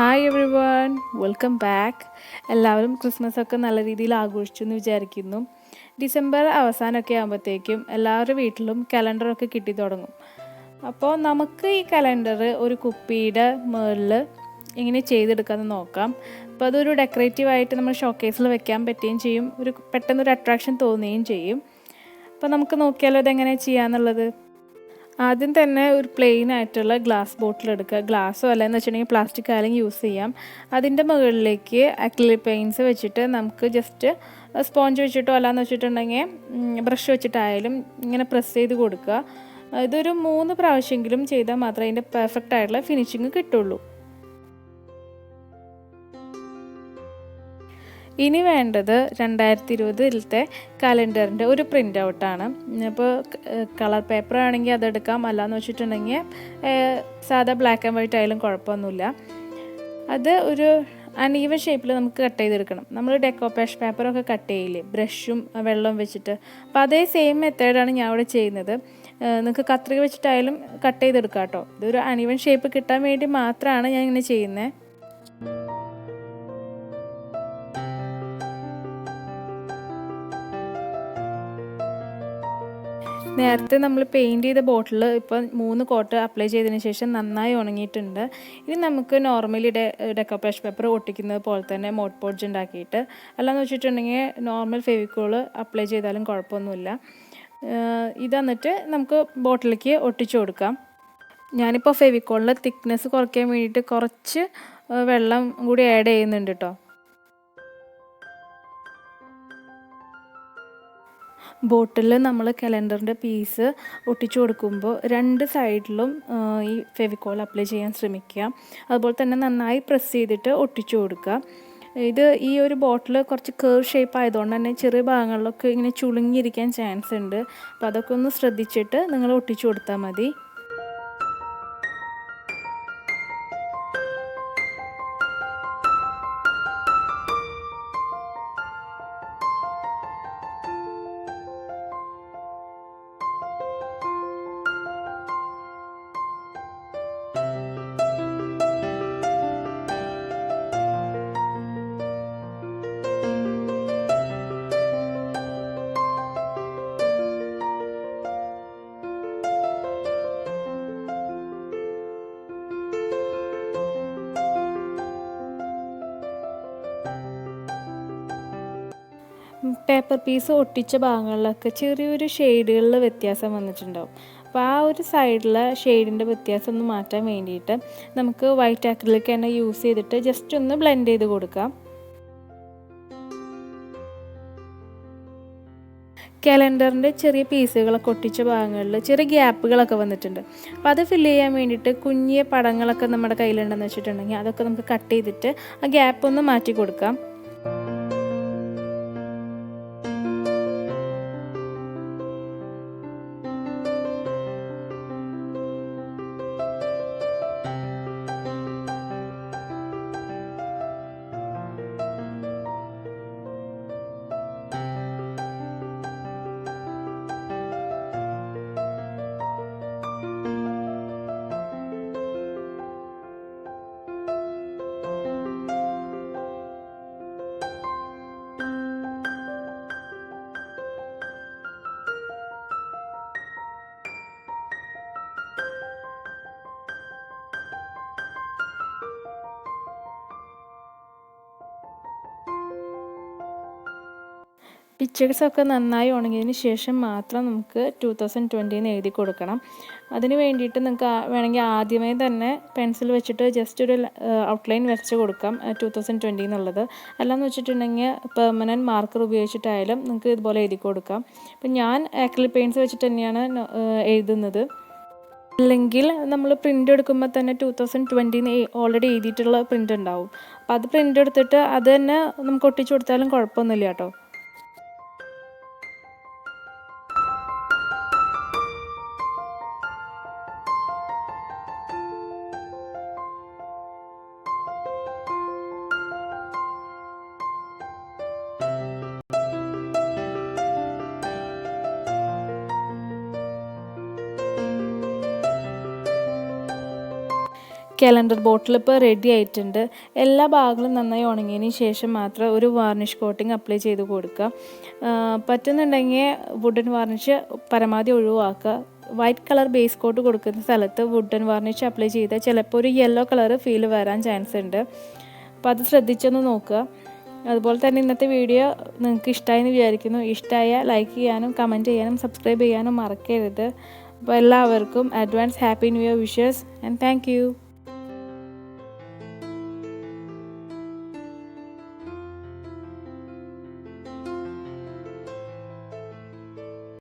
Hi every one, welcome back. എല്ലാവരും ക്രിസ്മസൊക്കെ നല്ല രീതിയിൽ ആഘോഷിച്ചു എന്ന് വിചാരിക്കുന്നു. ഡിസംബർ അവസാനമൊക്കെ ആകുമ്പോഴത്തേക്കും എല്ലാവരുടെ വീട്ടിലും കലണ്ടറൊക്കെ കിട്ടി തുടങ്ങും. അപ്പോൾ നമുക്ക് ഈ കലണ്ടർ ഒരു കുപ്പിയുടെ മുകളിൽ ഇങ്ങനെ ചെയ്തെടുക്കാമെന്ന് നോക്കാം. അപ്പോൾ അതൊരു ഡെക്കറേറ്റീവായിട്ട് നമ്മൾ ഷോക്കേസിൽ വെക്കാൻ പറ്റുകയും ചെയ്യും, പെട്ടെന്നൊരു അട്രാക്ഷൻ തോന്നുകയും ചെയ്യും. അപ്പോൾ നമുക്ക് നോക്കിയാലോ ഇതെങ്ങനെ ചെയ്യാമെന്നുള്ളത്. ആദ്യം തന്നെ ഒരു പ്ലെയിൻ ആയിട്ടുള്ള ഗ്ലാസ് ബോട്ടിൽ എടുക്കുക. ഗ്ലാസ്സോ അല്ലെന്ന് വെച്ചിട്ടുണ്ടെങ്കിൽ പ്ലാസ്റ്റിക് ആയാലും യൂസ് ചെയ്യാം. അതിൻ്റെ മുകളിലേക്ക് അക്രിലിക് പെയിൻറ്റ്സ് വെച്ചിട്ട് നമുക്ക് ജസ്റ്റ് സ്പോഞ്ച് വെച്ചിട്ടോ അല്ലാന്ന് വെച്ചിട്ടുണ്ടെങ്കിൽ ബ്രഷ് വെച്ചിട്ടായാലും ഇങ്ങനെ പ്രസ് ചെയ്ത് കൊടുക്കുക. ഇതൊരു 3 പ്രാവശ്യമെങ്കിലും ചെയ്താൽ മാത്രമേ അതിൻ്റെ പെർഫെക്റ്റ് ആയിട്ടുള്ള ഫിനിഷിങ് കിട്ടുള്ളൂ. ഇനി വേണ്ടത് 2020 കലണ്ടറിൻ്റെ ഒരു പ്രിൻ്റ് ഔട്ടാണ്. അപ്പോൾ കളർ പേപ്പർ ആണെങ്കിൽ അതെടുക്കാം, അല്ലാന്ന് വെച്ചിട്ടുണ്ടെങ്കിൽ സാധാ ബ്ലാക്ക് ആൻഡ് വൈറ്റ് ആയാലും കുഴപ്പമൊന്നുമില്ല. അത് ഒരു അൺഈവൻ ഷേപ്പിൽ നമുക്ക് കട്ട് ചെയ്തെടുക്കണം. നമ്മൾ ഡെക്കോപ്പേഷ് പേപ്പറൊക്കെ കട്ട് ചെയ്യില്ലേ, ബ്രഷും വെള്ളവും വെച്ചിട്ട്. അപ്പോൾ അതേ സെയിം മെത്തേഡാണ് ഞാൻ ഇവിടെ ചെയ്യുന്നത്. നിങ്ങൾക്ക് കത്രിക വെച്ചിട്ടായാലും കട്ട് ചെയ്തെടുക്കാം കേട്ടോ. ഇതൊരു അൺഈവൻ ഷേപ്പ് കിട്ടാൻ വേണ്ടി മാത്രമാണ് ഞാൻ ഇങ്ങനെ ചെയ്യുന്നത്. നേരത്തെ നമ്മൾ പെയിൻറ്റ് ചെയ്ത ബോട്ടിൽ ഇപ്പോൾ 3 കോട്ട് അപ്ലൈ ചെയ്തതിന് ശേഷം നന്നായി ഉണങ്ങിയിട്ടുണ്ട്. ഇനി നമുക്ക് നോർമലി ഡെക്കോപ്പേഷ് പേപ്പർ ഒട്ടിക്കുന്നത് പോലെ തന്നെ മോഡ് പോഡ്ജ് ഉണ്ടാക്കിയിട്ട്, അല്ലാന്ന് വെച്ചിട്ടുണ്ടെങ്കിൽ നോർമൽ ഫെവിക്കോൾ അപ്ലൈ ചെയ്താലും കുഴപ്പമൊന്നുമില്ല. ഇത് എന്നിട്ട് നമുക്ക് ബോട്ടിലേക്ക് ഒട്ടിച്ചു കൊടുക്കാം. ഞാനിപ്പോൾ ഫെവിക്കോളിൻ്റെ തിക്നെസ് കുറയ്ക്കാൻ വേണ്ടിയിട്ട് കുറച്ച് വെള്ളം കൂടി ആഡ് ചെയ്യുന്നുണ്ട് കേട്ടോ. ബോട്ടിൽ നമ്മൾ കലണ്ടറിൻ്റെ പീസ് ഒട്ടിച്ചു കൊടുക്കുമ്പോൾ 2 സൈഡിലും ഈ ഫെവിക്കോൾ അപ്ലൈ ചെയ്യാൻ ശ്രമിക്കുക. അതുപോലെ തന്നെ നന്നായി പ്രസ് ചെയ്തിട്ട് ഒട്ടിച്ചു കൊടുക്കുക. ഇത് ഈ ഒരു ബോട്ടിൽ കുറച്ച് കേർവ് ഷേപ്പ് ആയതുകൊണ്ട് തന്നെ ചെറിയ ഭാഗങ്ങളിലൊക്കെ ഇങ്ങനെ ചുളുങ്ങിയിരിക്കാൻ ചാൻസ് ഉണ്ട്. അപ്പോൾ അതൊക്കെ ഒന്ന് ശ്രദ്ധിച്ചിട്ട് നിങ്ങൾ ഒട്ടിച്ചു കൊടുത്താൽ മതി. പേപ്പർ പീസ് ഒട്ടിച്ച ഭാഗങ്ങളിലൊക്കെ ചെറിയൊരു ഷെയ്ഡുകളിൽ വ്യത്യാസം വന്നിട്ടുണ്ടാവും. അപ്പോൾ ആ ഒരു സൈഡിലെ ഷെയ്ഡിൻ്റെ വ്യത്യാസം ഒന്ന് മാറ്റാൻ വേണ്ടിയിട്ട് നമുക്ക് വൈറ്റ് അക്രിലിക് തന്നെ യൂസ് ചെയ്തിട്ട് ജസ്റ്റ് ഒന്ന് ബ്ലെൻഡ് ചെയ്ത് കൊടുക്കാം. കലണ്ടറിൻ്റെ ചെറിയ പീസുകളൊക്കെ ഒട്ടിച്ച ഭാഗങ്ങളിൽ ചെറിയ ഗ്യാപ്പുകളൊക്കെ വന്നിട്ടുണ്ട്. അപ്പോൾ അത് ഫില്ല് ചെയ്യാൻ വേണ്ടിയിട്ട് കുഞ്ഞിയ പടങ്ങളൊക്കെ നമ്മുടെ കയ്യിലുണ്ടെന്ന് വെച്ചിട്ടുണ്ടെങ്കിൽ അതൊക്കെ നമുക്ക് കട്ട് ചെയ്തിട്ട് ആ ഗ്യാപ്പ് ഒന്ന് മാറ്റി കൊടുക്കാം. പിക്ചേഴ്സൊക്കെ നന്നായി ഉണങ്ങിയതിന് ശേഷം മാത്രം നമുക്ക് 2020 എഴുതി കൊടുക്കണം. അതിന് വേണ്ടിയിട്ട് നിങ്ങൾക്ക് വേണമെങ്കിൽ ആദ്യമേ തന്നെ പെൻസിൽ വെച്ചിട്ട് ജസ്റ്റ് ഒരു ഔട്ട്ലൈൻ വരച്ച് കൊടുക്കാം 2020 എന്നുള്ളത്. അല്ലാന്ന് വെച്ചിട്ടുണ്ടെങ്കിൽ പെർമനൻറ്റ് മാർക്കർ ഉപയോഗിച്ചിട്ടായാലും നിങ്ങൾക്ക് ഇതുപോലെ എഴുതി കൊടുക്കാം. ഇപ്പം ഞാൻ അക്രിലിക് പെയിൻറ്റ്സ് വെച്ചിട്ട് തന്നെയാണ് എഴുതുന്നത്. അല്ലെങ്കിൽ നമ്മൾ പ്രിൻ്റ് എടുക്കുമ്പോൾ തന്നെ 2020 ഓൾറെഡി എഴുതിയിട്ടുള്ള പ്രിൻ്റ് ഉണ്ടാവും. അപ്പോൾ അത് പ്രിൻ്റ് എടുത്തിട്ട് അത് തന്നെ നമുക്ക് ഒട്ടിച്ചു കൊടുത്താലും കുഴപ്പമൊന്നുമില്ല കേട്ടോ. കലണ്ടർ ബോട്ടിൽ ഇപ്പോൾ റെഡി ആയിട്ടുണ്ട്. എല്ലാ ഭാഗങ്ങളും നന്നായി ഉണങ്ങിയതിന് ശേഷം മാത്രം ഒരു വാർണിഷ് കോട്ടിങ് അപ്ലൈ ചെയ്ത് കൊടുക്കുക. പറ്റുന്നുണ്ടെങ്കിൽ വുഡൻ വാർണിഷ് പരമാവധി ഒഴിവാക്കുക. വൈറ്റ് കളർ ബേസ് കോട്ട് കൊടുക്കുന്ന സ്ഥലത്ത് വുഡൻ വാർണിഷ് അപ്ലൈ ചെയ്താൽ ചിലപ്പോൾ ഒരു യെല്ലോ കളർ ഫീൽ വരാൻ ചാൻസ് ഉണ്ട്. അപ്പോൾ അത് ശ്രദ്ധിച്ചൊന്ന് നോക്കുക. അതുപോലെ തന്നെ ഇന്നത്തെ വീഡിയോ നിങ്ങൾക്ക് ഇഷ്ടമായെന്ന് വിചാരിക്കുന്നു. ഇഷ്ടമായാൽ ലൈക്ക് ചെയ്യാനും കമൻറ്റ് ചെയ്യാനും സബ്സ്ക്രൈബ് ചെയ്യാനും മറക്കരുത്. അപ്പോൾ എല്ലാവർക്കും advance happy new year wishes and thank you.